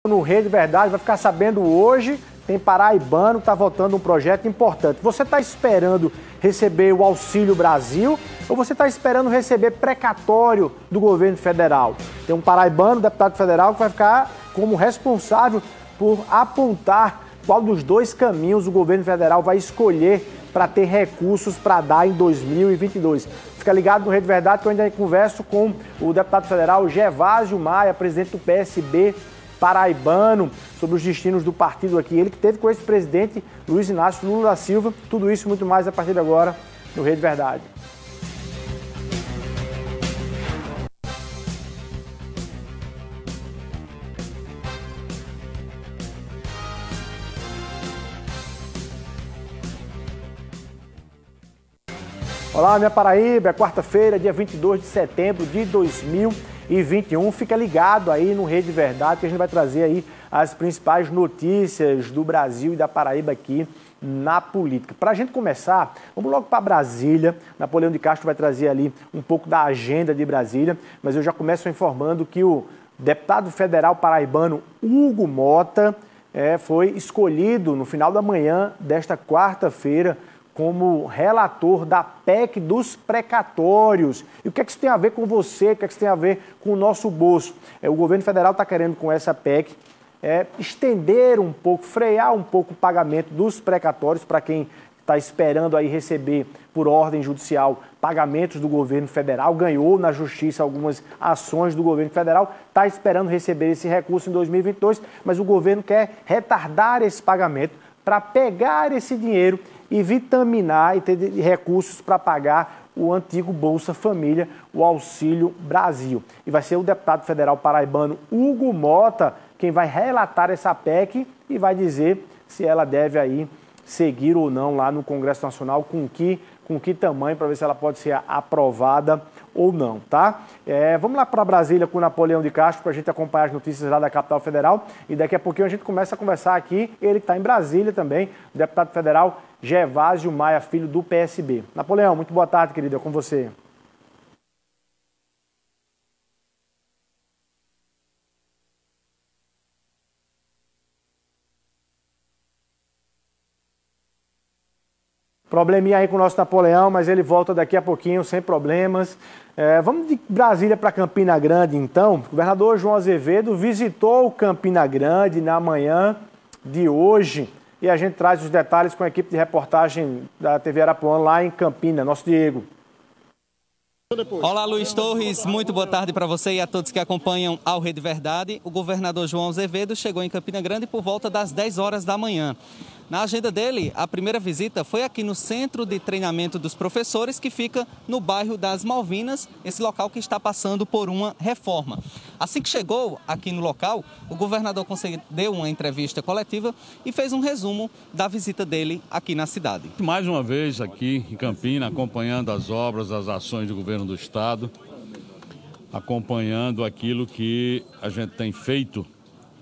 No Rede Verdade, vai ficar sabendo hoje, tem paraibano que está votando um projeto importante. Você está esperando receber o Auxílio Brasil ou você está esperando receber precatório do governo federal? Tem um paraibano, deputado federal, que vai ficar como responsável por apontar qual dos dois caminhos o governo federal vai escolher para ter recursos para dar em 2022. Fica ligado no Rede Verdade que eu ainda converso com o deputado federal Gervásio Maia, presidente do PSB paraibano, sobre os destinos do partido aqui. Ele que teve com esse presidente Luiz Inácio Lula da Silva. Tudo isso e muito mais a partir de agora no Rede Verdade. Olá, minha Paraíba, é quarta-feira, dia 22 de setembro de 2021. Fica ligado aí no Rede Verdade que a gente vai trazer aí as principais notícias do Brasil e da Paraíba aqui na política. Para a gente começar, vamos logo para Brasília. Napoleão de Castro vai trazer ali um pouco da agenda de Brasília, mas eu já começo informando que o deputado federal paraibano Hugo Mota foi escolhido no final da manhã desta quarta-feira como relator da PEC dos precatórios. E o que é que isso tem a ver com você? O que é que isso tem a ver com o nosso bolso? O governo federal está querendo, com essa PEC, estender um pouco, frear um pouco o pagamento dos precatórios para quem está esperando aí receber, por ordem judicial, pagamentos do governo federal, ganhou na justiça algumas ações do governo federal, está esperando receber esse recurso em 2022, mas o governo quer retardar esse pagamento para pegar esse dinheiro e vitaminar e ter recursos para pagar o antigo Bolsa Família, o Auxílio Brasil. E vai ser o deputado federal paraibano Hugo Mota quem vai relatar essa PEC e vai dizer se ela deve aí seguir ou não lá no Congresso Nacional, com que tamanho, para ver se ela pode ser aprovada ou não, tá? Vamos lá para Brasília com o Napoleão de Castro para a gente acompanhar as notícias lá da capital federal e daqui a pouquinho a gente começa a conversar aqui, ele que está em Brasília também, o deputado federal Gervásio Maia, filho do PSB. Napoleão, muito boa tarde, querido, é com você. Probleminha aí com o nosso Napoleão, mas ele volta daqui a pouquinho, sem problemas. Vamos de Brasília para Campina Grande, então. O governador João Azevedo visitou Campina Grande na manhã de hoje. E a gente traz os detalhes com a equipe de reportagem da TV Arapuã lá em Campina. Nosso Diego. Olá, Luiz Torres, muito boa tarde para você e a todos que acompanham ao Rede Verdade. O governador João Azevedo chegou em Campina Grande por volta das 10 horas da manhã. Na agenda dele, a primeira visita foi aqui no Centro de Treinamento dos Professores, que fica no bairro das Malvinas, esse local que está passando por uma reforma. Assim que chegou aqui no local, o governador concedeu uma entrevista coletiva e fez um resumo da visita dele aqui na cidade. Mais uma vez aqui em Campina, acompanhando as obras, as ações do governo do estado, acompanhando aquilo que a gente tem feito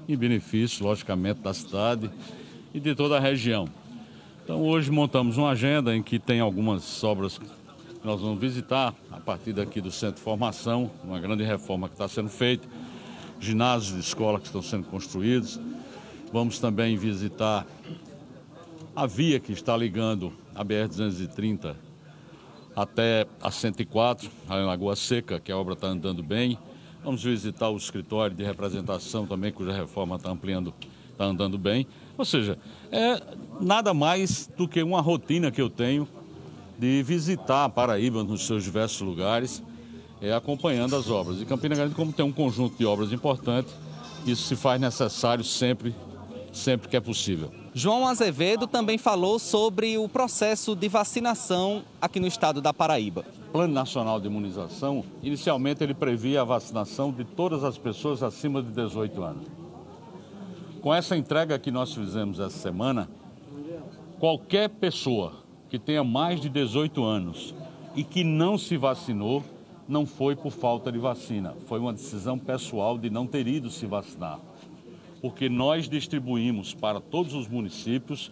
em benefício, logicamente, da cidade e de toda a região. Então hoje montamos uma agenda em que tem algumas obras que nós vamos visitar a partir daqui do Centro de Formação, uma grande reforma que está sendo feita, ginásios de escola que estão sendo construídos. Vamos também visitar a via que está ligando a BR-230 até a 104, a Lagoa Seca, que a obra está andando bem. Vamos visitar o escritório de representação também, cuja reforma está andando bem. Ou seja, é nada mais do que uma rotina que eu tenho de visitar a Paraíba nos seus diversos lugares, acompanhando as obras. E Campina Grande, como tem um conjunto de obras importantes, isso se faz necessário sempre que é possível. João Azevedo também falou sobre o processo de vacinação aqui no estado da Paraíba. O Plano Nacional de Imunização, inicialmente ele previa a vacinação de todas as pessoas acima de 18 anos. Com essa entrega que nós fizemos essa semana, qualquer pessoa que tenha mais de 18 anos e que não se vacinou, não foi por falta de vacina, foi uma decisão pessoal de não ter ido se vacinar. Porque nós distribuímos para todos os municípios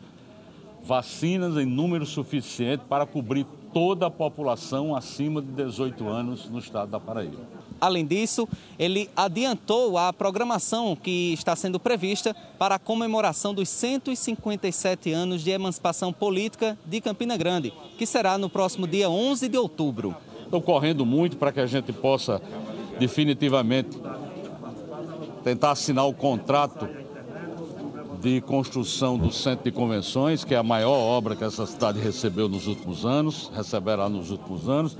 vacinas em número suficiente para cobrir toda a população acima de 18 anos no estado da Paraíba. Além disso, ele adiantou a programação que está sendo prevista para a comemoração dos 157 anos de emancipação política de Campina Grande, que será no próximo dia 11 de outubro. Estou correndo muito para que a gente possa definitivamente tentar assinar o contrato de construção do Centro de Convenções, que é a maior obra que essa cidade recebeu nos últimos anos, receberá nos últimos anos.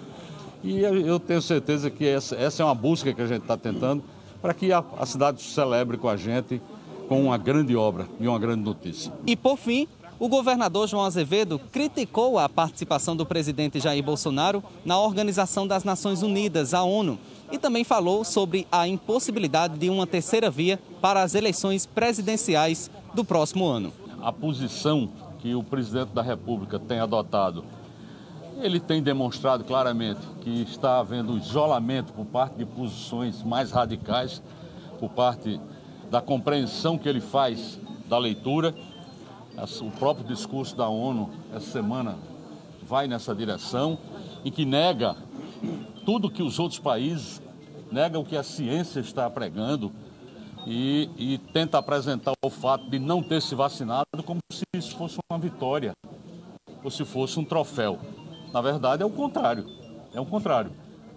E eu tenho certeza que essa é uma busca que a gente está tentando para que a cidade celebre com a gente com uma grande obra e uma grande notícia. E por fim, o governador João Azevedo criticou a participação do presidente Jair Bolsonaro na Organização das Nações Unidas, a ONU, e também falou sobre a impossibilidade de uma terceira via para as eleições presidenciais do próximo ano. A posição que o presidente da República tem adotado, ele tem demonstrado claramente que está havendo isolamento por parte de posições mais radicais, por parte da compreensão que ele faz da leitura. O próprio discurso da ONU essa semana vai nessa direção, em que nega tudo que os outros países, nega o que a ciência está pregando e tenta apresentar o fato de não ter se vacinado como se isso fosse uma vitória, ou se fosse um troféu. Na verdade, é o contrário. É o contrário.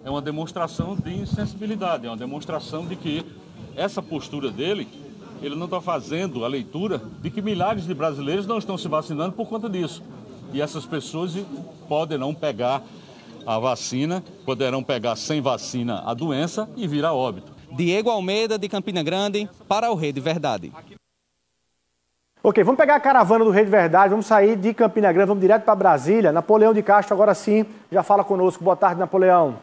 É uma demonstração de insensibilidade, é uma demonstração de que essa postura dele, ele não está fazendo a leitura de que milhares de brasileiros não estão se vacinando por conta disso. E essas pessoas poderão pegar a vacina, poderão pegar sem vacina a doença e vir a óbito. Diego Almeida, de Campina Grande, para o Rede Verdade. Ok, vamos pegar a caravana do Rede Verdade, vamos sair de Campina Grande, vamos direto para Brasília. Napoleão de Castro, agora sim, já fala conosco. Boa tarde, Napoleão.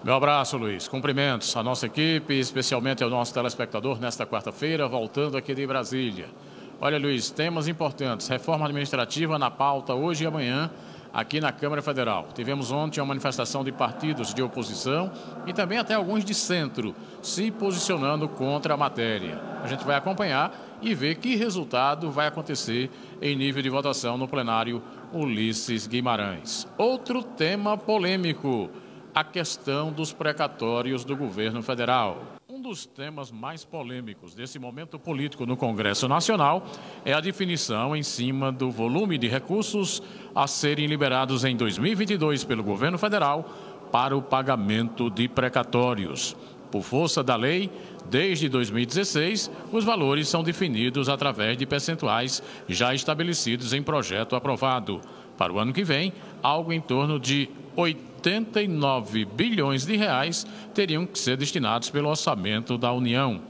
Meu abraço, Luiz. Cumprimentos à nossa equipe, especialmente ao nosso telespectador nesta quarta-feira, voltando aqui de Brasília. Olha, Luiz, temas importantes. Reforma administrativa na pauta hoje e amanhã aqui na Câmara Federal. Tivemos ontem uma manifestação de partidos de oposição e também até alguns de centro se posicionando contra a matéria. A gente vai acompanhar e ver que resultado vai acontecer em nível de votação no plenário Ulisses Guimarães. Outro tema polêmico, a questão dos precatórios do governo federal. Um dos temas mais polêmicos desse momento político no Congresso Nacional é a definição em cima do volume de recursos a serem liberados em 2022 pelo governo federal para o pagamento de precatórios. Por força da lei, desde 2016, os valores são definidos através de percentuais já estabelecidos em projeto aprovado. Para o ano que vem, algo em torno de 89 bilhões de reais teriam que ser destinados pelo orçamento da União.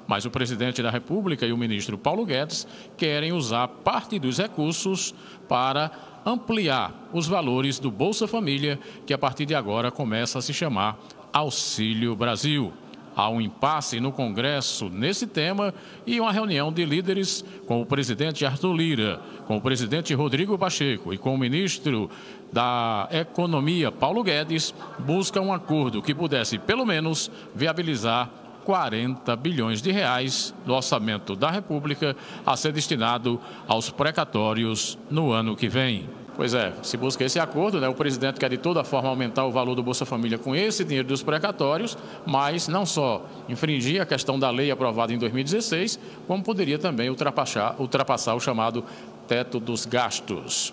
Mas o presidente da República e o ministro Paulo Guedes querem usar parte dos recursos para ampliar os valores do Bolsa Família, que a partir de agora começa a se chamar Auxílio Brasil. Há um impasse no Congresso nesse tema e uma reunião de líderes com o presidente Arthur Lira, com o presidente Rodrigo Pacheco e com o ministro da Economia, Paulo Guedes, busca um acordo que pudesse, pelo menos, viabilizar 40 bilhões de reais do orçamento da República a ser destinado aos precatórios no ano que vem. Pois é, se busca esse acordo, né? O presidente quer de toda forma aumentar o valor do Bolsa Família com esse dinheiro dos precatórios, mas não só infringir a questão da lei aprovada em 2016, como poderia também ultrapassar o chamado teto dos gastos.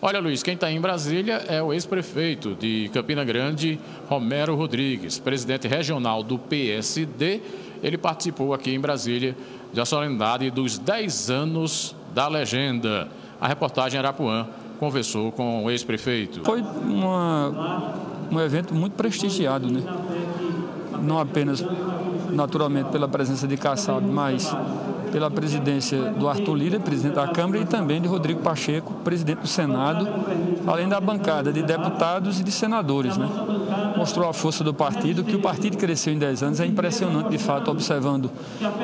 Olha, Luiz, quem está em Brasília é o ex-prefeito de Campina Grande, Romero Rodrigues, presidente regional do PSD. Ele participou aqui em Brasília da solenidade dos 10 anos da legenda. A reportagem Arapuã conversou com o ex-prefeito. Foi um evento muito prestigiado, né? Não apenas, naturalmente, pela presença de Kassab, mas pela presidência do Arthur Lira, presidente da Câmara, e também de Rodrigo Pacheco, presidente do Senado, além da bancada de deputados e de senadores, né? Mostrou a força do partido, que o partido cresceu em 10 anos. É impressionante, de fato, observando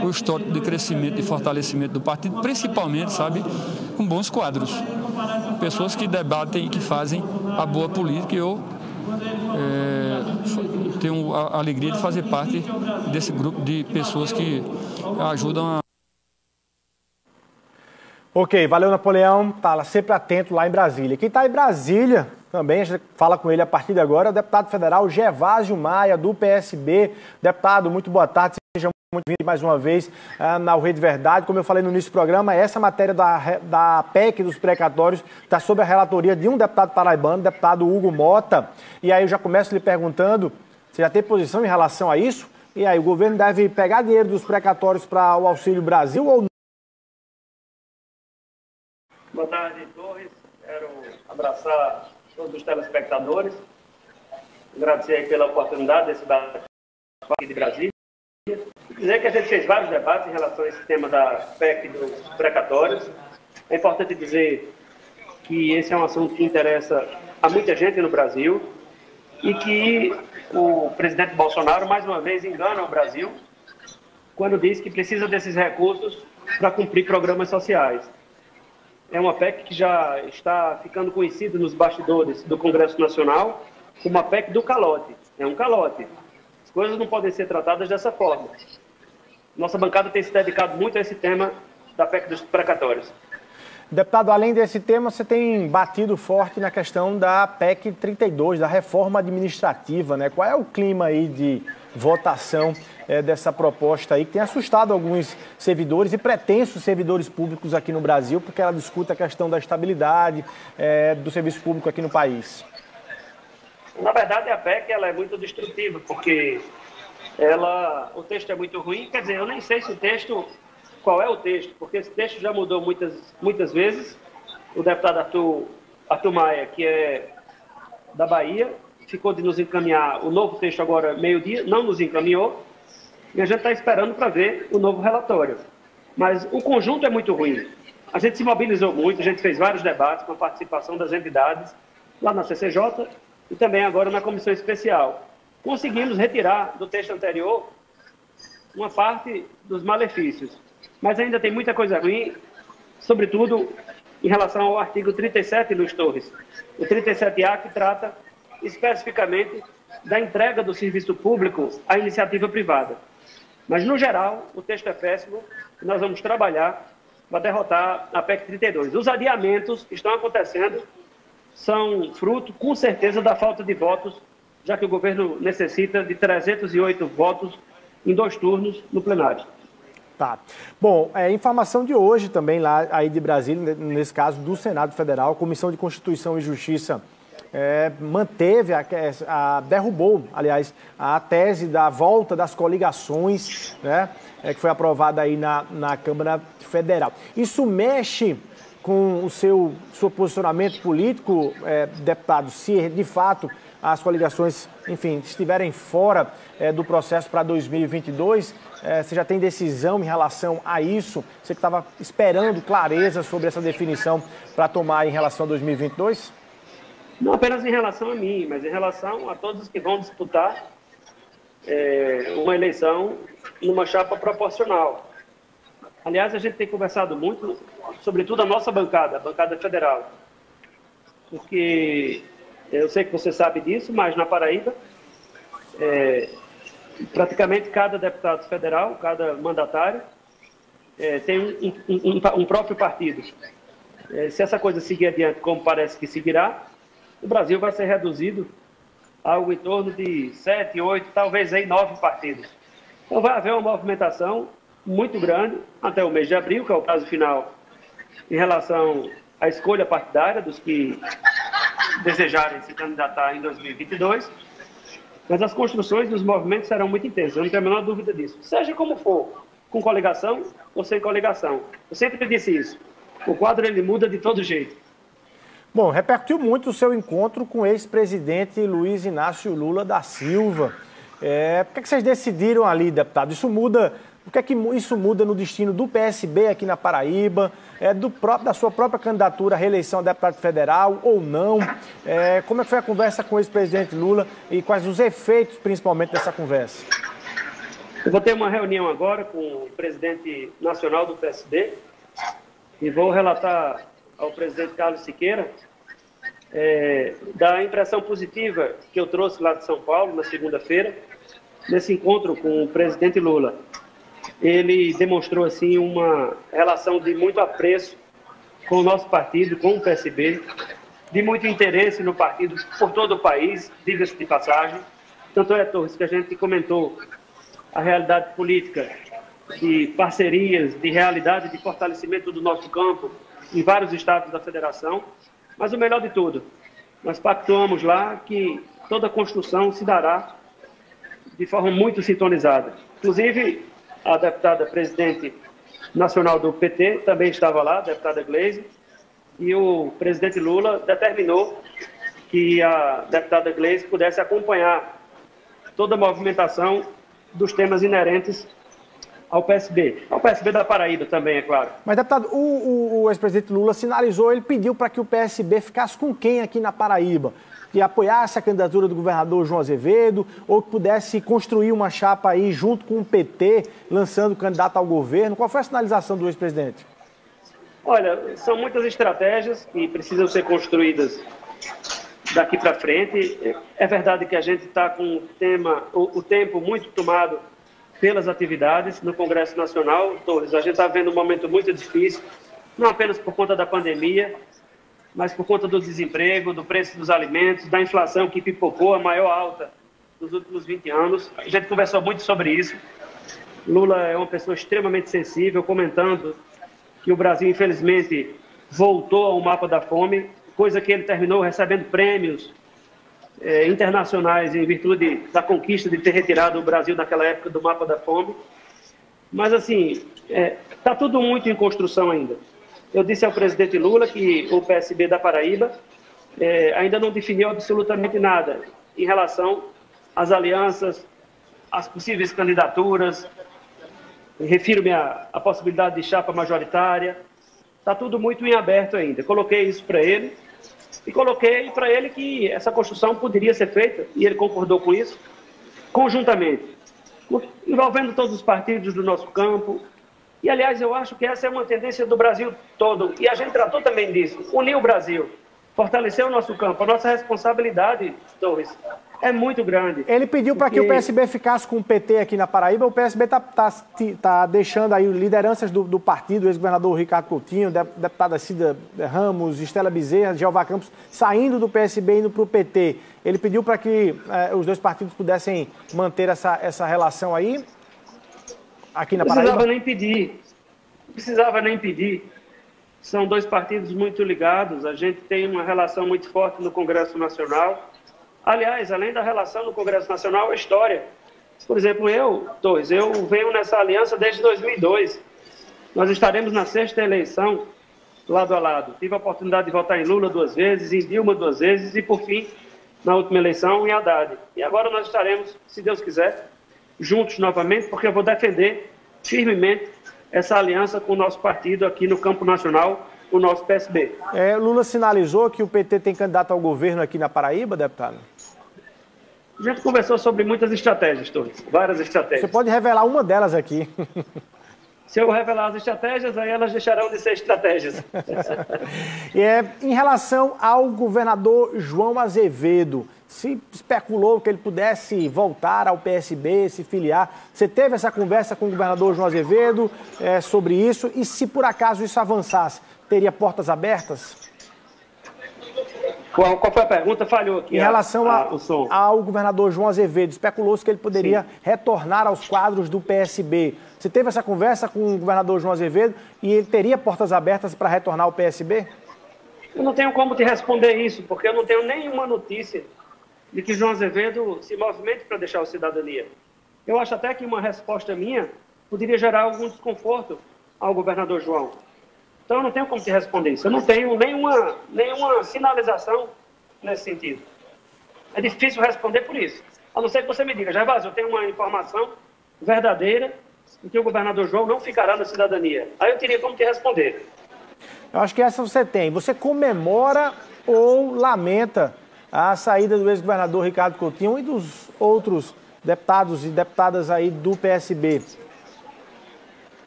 o histórico de crescimento e fortalecimento do partido, principalmente, sabe, com bons quadros. Pessoas que debatem e que fazem a boa política, e eu tenho a alegria de fazer parte desse grupo de pessoas que ajudam a... Ok, valeu, Napoleão. Tá sempre atento lá em Brasília. Quem está em Brasília também, a gente fala com ele a partir de agora, o deputado federal Gervásio Maia, do PSB. Deputado, muito boa tarde, seja muito bem-vindo mais uma vez na Rede Verdade. Como eu falei no início do programa, essa matéria da PEC dos precatórios está sob a relatoria de um deputado paraibano, deputado Hugo Mota. E aí eu já começo lhe perguntando, você já tem posição em relação a isso? E aí, o governo deve pegar dinheiro dos precatórios para o Auxílio Brasil ou não? Boa tarde, Torres. Quero abraçar todos os telespectadores. Agradecer aí pela oportunidade desse debate aqui de Brasília. Dizer que a gente fez vários debates em relação a esse tema da PEC dos precatórios. É importante dizer que esse é um assunto que interessa a muita gente no Brasil e que o presidente Bolsonaro, mais uma vez, engana o Brasil quando diz que precisa desses recursos para cumprir programas sociais. É uma PEC que já está ficando conhecida nos bastidores do Congresso Nacional como a PEC do calote. É um calote. As coisas não podem ser tratadas dessa forma. Nossa bancada tem se dedicado muito a esse tema da PEC dos precatórios. Deputado, além desse tema, você tem batido forte na questão da PEC 32, da reforma administrativa, né? Qual é o clima aí de votação dessa proposta aí, que tem assustado alguns servidores e pretensos servidores públicos aqui no Brasil, porque ela discute a questão da estabilidade do serviço público aqui no país? Na verdade, a PEC ela é muito destrutiva, porque o texto é muito ruim. Quer dizer, eu nem sei se o texto... Qual é o texto? Porque esse texto já mudou muitas vezes. O deputado Arthur Maia, que é da Bahia, ficou de nos encaminhar o novo texto agora meio-dia, não nos encaminhou, e a gente está esperando para ver o novo relatório. Mas o conjunto é muito ruim. A gente se mobilizou muito, a gente fez vários debates com a participação das entidades, lá na CCJ e também agora na Comissão Especial. Conseguimos retirar do texto anterior uma parte dos malefícios. Mas ainda tem muita coisa ruim, sobretudo em relação ao artigo 37, Luiz Torres. O 37A, que trata especificamente da entrega do serviço público à iniciativa privada. Mas, no geral, o texto é péssimo e nós vamos trabalhar para derrotar a PEC 32. Os adiamentos que estão acontecendo são fruto, com certeza, da falta de votos, já que o governo necessita de 308 votos em 2 turnos no plenário. Tá. Bom, informação de hoje também lá aí de Brasília, nesse caso do Senado Federal, a Comissão de Constituição e Justiça manteve, derrubou, aliás, a tese da volta das coligações, né, que foi aprovada aí na Câmara Federal. Isso mexe com o seu posicionamento político, deputado, se de fato as coligações, enfim, estiverem fora do processo para 2022, você já tem decisão em relação a isso? Você que estava esperando clareza sobre essa definição para tomar em relação a 2022? Não apenas em relação a mim, mas em relação a todos que vão disputar uma eleição numa chapa proporcional. Aliás, a gente tem conversado muito, sobretudo a nossa bancada, a bancada federal, porque eu sei que você sabe disso, mas na Paraíba, praticamente cada deputado federal, cada mandatário, tem um próprio partido. Se essa coisa seguir adiante, como parece que seguirá, o Brasil vai ser reduzido a algo em torno de 7, 8, talvez aí 9 partidos. Então vai haver uma movimentação muito grande até o mês de abril, que é o prazo final em relação à escolha partidária dos que desejarem se candidatar em 2022, mas as construções dos movimentos serão muito intensas, eu não tenho a menor dúvida disso. Seja como for, com coligação ou sem coligação. Eu sempre disse isso. O quadro ele muda de todo jeito. Bom, repercutiu muito o seu encontro com o ex-presidente Luiz Inácio Lula da Silva. Por que vocês decidiram ali, deputado? Isso muda... O que é que isso muda no destino do PSB aqui na Paraíba, da sua própria candidatura à reeleição a deputado federal ou não? Como é que foi a conversa com o ex-presidente Lula e quais os efeitos, principalmente, dessa conversa? Eu vou ter uma reunião agora com o presidente nacional do PSB e vou relatar ao presidente Carlos Siqueira da impressão positiva que eu trouxe lá de São Paulo, na segunda-feira, nesse encontro com o presidente Lula. Ele demonstrou, assim, uma relação de muito apreço com o nosso partido, com o PSB. de muito interesse no partido por todo o país, diga-se de passagem. Tanto é, Torres, que a gente comentou a realidade política de parcerias, de realidade de fortalecimento do nosso campo em vários estados da federação. Mas o melhor de tudo, nós pactuamos lá que toda a construção se dará de forma muito sintonizada. Inclusive, a deputada presidente nacional do PT também estava lá, a deputada Gleisi, e o presidente Lula determinou que a deputada Gleisi pudesse acompanhar toda a movimentação dos temas inerentes ao PSB da Paraíba também, é claro. Mas, deputado, o ex-presidente Lula sinalizou, ele pediu para que o PSB ficasse com quem aqui na Paraíba? Que apoiasse a candidatura do governador João Azevedo, ou que pudesse construir uma chapa aí junto com o PT, lançando candidato ao governo. Qual foi a sinalização do ex-presidente? Olha, são muitas estratégias que precisam ser construídas daqui para frente. É verdade que a gente está com o tempo muito tomado pelas atividades no Congresso Nacional. Torres, a gente está vendo um momento muito difícil, não apenas por conta da pandemia, mas por conta do desemprego, do preço dos alimentos, da inflação que pipocou, a maior alta dos últimos 20 anos. A gente conversou muito sobre isso. Lula é uma pessoa extremamente sensível, comentando que o Brasil, infelizmente, voltou ao mapa da fome, coisa que ele terminou recebendo prêmios internacionais em virtude da conquista de ter retirado o Brasil naquela época do mapa da fome. Mas, assim, está tudo muito em construção ainda. Eu disse ao presidente Lula que o PSB da Paraíba ainda não definiu absolutamente nada em relação às alianças, às possíveis candidaturas. Refiro-me à possibilidade de chapa majoritária. Está tudo muito em aberto ainda. Coloquei isso para ele e coloquei para ele que essa construção poderia ser feita, e ele concordou com isso, conjuntamente, envolvendo todos os partidos do nosso campo. E, aliás, eu acho que essa é uma tendência do Brasil todo, e a gente tratou também disso, unir o Brasil, fortalecer o nosso campo. A nossa responsabilidade, Torres, é muito grande. Ele pediu para que o PSB ficasse com o PT aqui na Paraíba. O PSB tá deixando aí lideranças do partido, o ex-governador Ricardo Coutinho, deputada Cida Ramos, Estela Bezerra, Jeová Campos, saindo do PSB e indo para o PT. Ele pediu para que os dois partidos pudessem manter essa relação aí, aqui na Paraíba? Não precisava nem pedir. São dois partidos muito ligados. A gente tem uma relação muito forte no Congresso Nacional. Aliás, além da relação no Congresso Nacional, a história. Por exemplo, eu venho nessa aliança desde 2002. Nós estaremos na 6ª eleição, lado a lado. Tive a oportunidade de votar em Lula 2 vezes, em Dilma 2 vezes e, por fim, na última eleição, em Haddad. E agora nós estaremos, se Deus quiser, juntos novamente, porque eu vou defender firmemente essa aliança com o nosso partido aqui no campo nacional, o nosso PSB. Lula sinalizou que o PT tem candidato ao governo aqui na Paraíba, deputado? A gente conversou sobre muitas estratégias, Torres, várias estratégias. Você pode revelar uma delas aqui. Se eu revelar as estratégias, aí elas deixarão de ser estratégias. Em relação ao governador João Azevedo, se especulou que ele pudesse voltar ao PSB, se filiar. Você teve essa conversa com o governador João Azevedo sobre isso? E se por acaso isso avançasse, teria portas abertas? Qual foi a pergunta? Falhou aqui. Em relação ao governador João Azevedo, especulou-se que ele poderia retornar aos quadros do PSB. Você teve essa conversa com o governador João Azevedo e ele teria portas abertas para retornar ao PSB? Eu não tenho como te responder isso, porque eu não tenho nenhuma notícia de que João Azevedo se movimente para deixar a cidadania. Eu acho até que uma resposta minha poderia gerar algum desconforto ao governador João. Então eu não tenho como te responder isso. Eu não tenho nenhuma sinalização nesse sentido. É difícil responder por isso. A não ser que você me diga, Gervásio, eu tenho uma informação verdadeira de que o governador João não ficará na cidadania. Aí eu teria como te responder. Eu acho que essa você tem. Você comemora ou lamenta a saída do ex-governador Ricardo Coutinho e dos outros deputados e deputadas aí do PSB?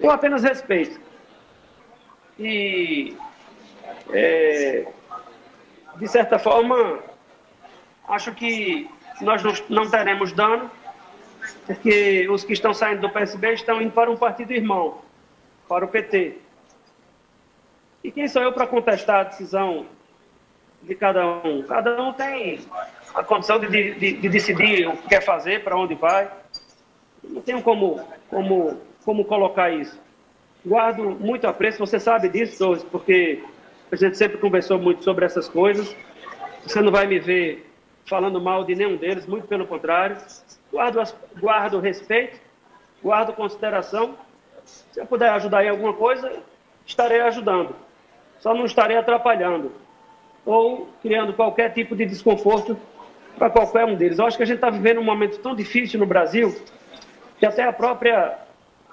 Eu apenas respeito. E, de certa forma, acho que nós não teremos dano, porque os que estão saindo do PSB estão indo para um partido irmão, para o PT. E quem sou eu para contestar a decisão de cada um. Cada um tem a condição de decidir o que quer fazer, para onde vai. Não tenho como colocar isso. Guardo muito apreço, você sabe disso, Torres, porque a gente sempre conversou muito sobre essas coisas. Você não vai me ver falando mal de nenhum deles, muito pelo contrário. Guardo respeito, guardo consideração. Se eu puder ajudar em alguma coisa, estarei ajudando. Só não estarei atrapalhando ou criando qualquer tipo de desconforto para qualquer um deles. Eu acho que a gente está vivendo um momento tão difícil no Brasil que até o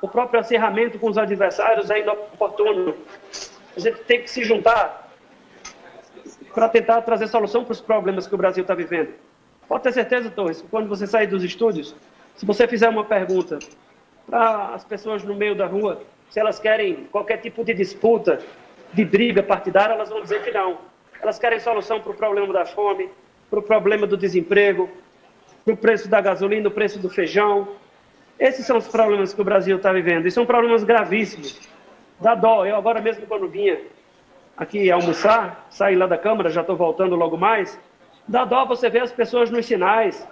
próprio acerramento com os adversários é inoportuno. A gente tem que se juntar para tentar trazer solução para os problemas que o Brasil está vivendo. Pode ter certeza, Torres, que quando você sair dos estúdios, se você fizer uma pergunta para as pessoas no meio da rua, se elas querem qualquer tipo de disputa, de briga partidária, elas vão dizer que não. Elas querem solução para o problema da fome, para o problema do desemprego, para o preço da gasolina, o preço do feijão. Esses são os problemas que o Brasil está vivendo. E são problemas gravíssimos. Dá dó. Eu agora mesmo, quando vinha aqui almoçar, saí lá da Câmara, já estou voltando logo mais, dá dó você ver as pessoas nos sinais,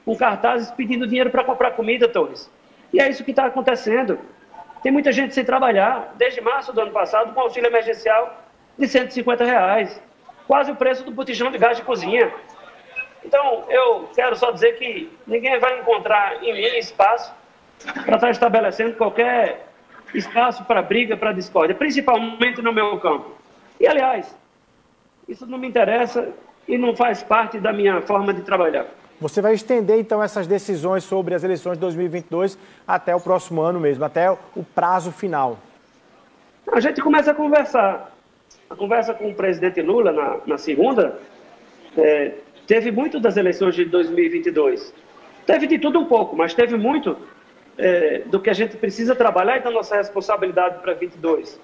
com cartazes pedindo dinheiro para comprar comida, Torres. E é isso que está acontecendo. Tem muita gente sem trabalhar, desde março do ano passado, com auxílio emergencial de R$150, quase o preço do botijão de gás de cozinha. Então, eu quero só dizer que ninguém vai encontrar em mim espaço para estar estabelecendo qualquer espaço para briga, para discórdia, principalmente no meu campo. E, aliás, isso não me interessa e não faz parte da minha forma de trabalhar. Você vai estender, então, essas decisões sobre as eleições de 2022 até o próximo ano mesmo, até o prazo final? A gente começa a conversar. A conversa com o presidente Lula na segunda teve muito das eleições de 2022. Teve de tudo um pouco, mas teve muito do que a gente precisa trabalhar e da nossa responsabilidade para 2022.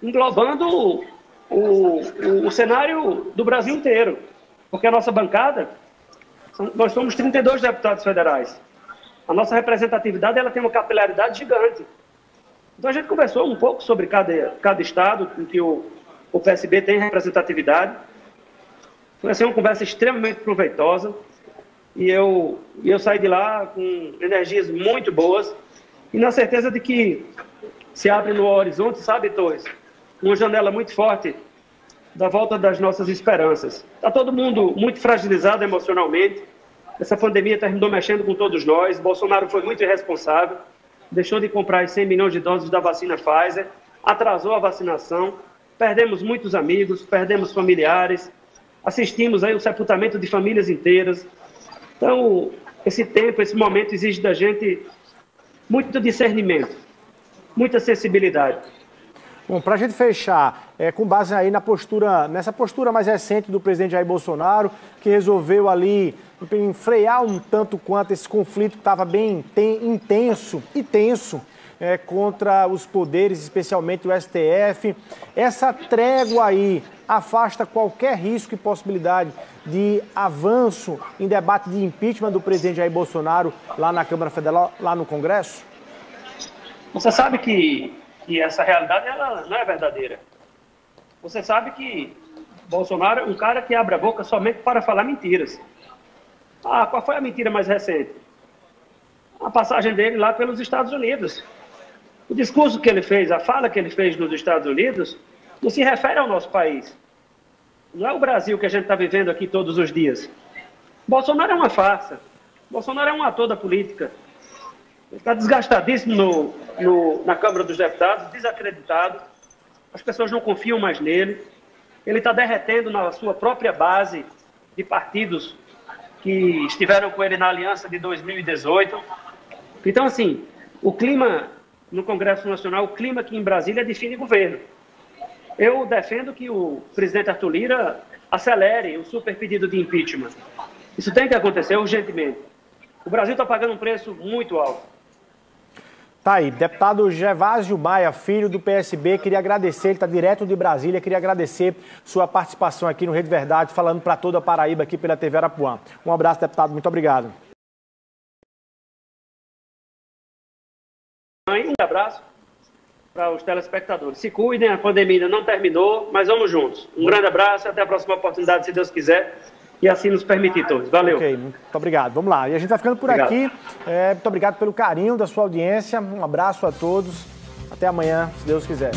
Englobando o cenário do Brasil inteiro. Porque a nossa bancada, nós somos 32 deputados federais. A nossa representatividade ela tem uma capilaridade gigante. Então a gente conversou um pouco sobre cada estado em que o PSB tem representatividade. Foi assim, uma conversa extremamente proveitosa. E eu saí de lá com energias muito boas e na certeza de que se abre no horizonte, sabe, Torres, uma janela muito forte da volta das nossas esperanças. Está todo mundo muito fragilizado emocionalmente. Essa pandemia terminou mexendo com todos nós. Bolsonaro foi muito irresponsável. Deixou de comprar as 100 milhões de doses da vacina Pfizer. Atrasou a vacinação. Perdemos muitos amigos, perdemos familiares. Assistimos aí o sepultamento de famílias inteiras. Então, esse tempo, esse momento exige da gente muito discernimento, muita sensibilidade. Bom, para a gente fechar, com base aí nessa postura mais recente do presidente Jair Bolsonaro, que resolveu ali frear um tanto quanto esse conflito que estava bem intenso e tenso contra os poderes, especialmente o STF. Essa trégua aí afasta qualquer risco e possibilidade de avanço em debate de impeachment do presidente Jair Bolsonaro lá na Câmara Federal, lá no Congresso? Você sabe que essa realidade ela não é verdadeira. Você sabe que Bolsonaro é um cara que abre a boca somente para falar mentiras. Qual foi a mentira mais recente? A passagem dele lá pelos Estados Unidos. O discurso que ele fez, a fala que ele fez nos Estados Unidos, não se refere ao nosso país. Não é o Brasil que a gente está vivendo aqui todos os dias. Bolsonaro é uma farsa. Bolsonaro é um ator da política. Ele está desgastadíssimo na Câmara dos Deputados, desacreditado. As pessoas não confiam mais nele. Ele está derretendo na sua própria base de partidos que estiveram com ele na aliança de 2018. Então, assim, o clima no Congresso Nacional, o clima aqui em Brasília define governo. Eu defendo que o presidente Arthur Lira acelere o super pedido de impeachment. Isso tem que acontecer urgentemente. O Brasil está pagando um preço muito alto. Tá aí, deputado Gervásio Maia, filho do PSB, queria agradecer, ele está direto de Brasília, queria agradecer sua participação aqui no Rede Verdade, falando para toda a Paraíba aqui pela TV Arapuã. Um abraço, deputado, muito obrigado. Um abraço. para os telespectadores. Se cuidem, a pandemia ainda não terminou, mas vamos juntos. Um grande abraço, até a próxima oportunidade, se Deus quiser, e assim nos permitir todos. Valeu. Ok, muito obrigado. Vamos lá. E a gente vai ficando por aqui. Muito obrigado pelo carinho da sua audiência. Um abraço a todos. Até amanhã, se Deus quiser.